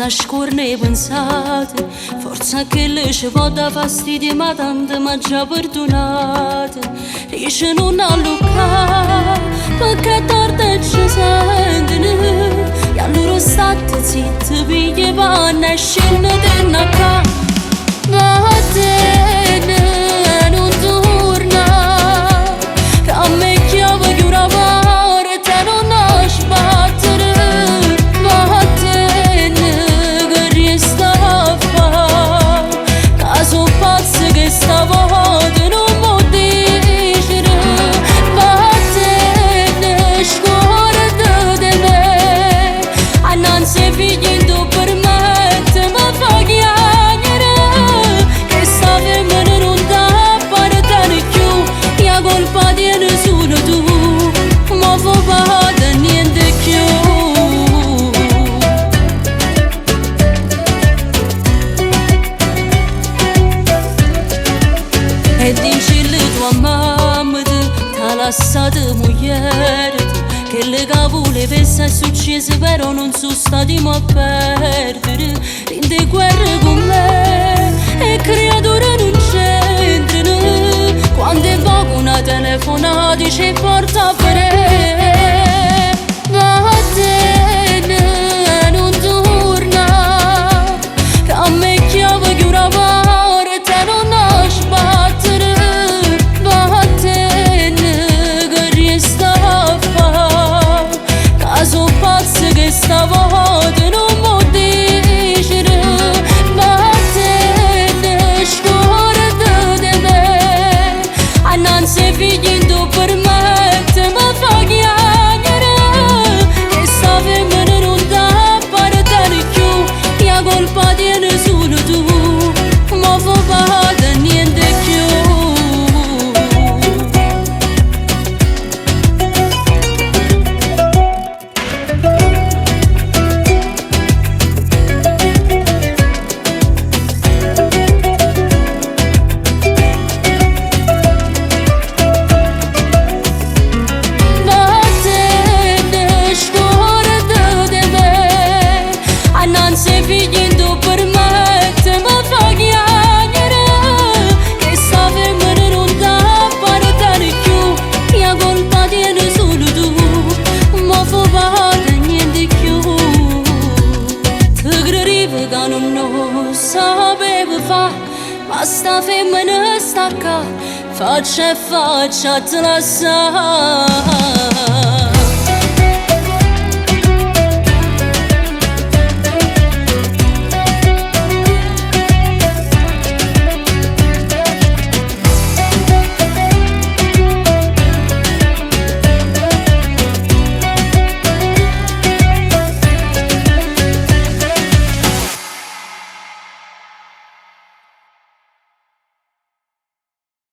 Cosa scorne pensate, forza che le ci può da fastidio, ma tanto m'ha già perdonate. Dice non allucca, perché torte ci sentono, e allora state zitti, piglia panna e scendete in acca. Vattene, non torna, che a me chiave che una parte non ha sbattere. Vattene, che resta a fa, caso pazzo che stavolta non può dire. Vattene, scorda di me, annanzi figli in tu permette, ma fa chiacchiere, che sta femmina non t'appartiene più, la colpa tiene solo tu, ma fa parte niente più. E dici la tua mamma t'ha lasciato moglie, che le cavole pesa è successo però non sono stati mai a perdere. In te guerre con me e creature non c'entrano, quando è poco una telefonata ci porta a vedere. Vattene, non torna, che a me chiave che una parte non ha sbattere. Vattene, che resta a fa, caso pazzo che stavolta non può dire. Vattene, scorda di me, annanzi figli in tu permette, ma fa chiacchiere, che sta femmina non t'appartiene più, la colpa tiene solo tu, ma fa parte niente più. Vattene, scorda di me, annanzi figli in tu permette, ma fa chiacchiere, che sta femmina non t'appartiene più, la colpa tiene solo tu, ma fa parte niente più. Ti credevo che non sapevo fa, ma sta femmina sta qua, faccia e faccia te la sa.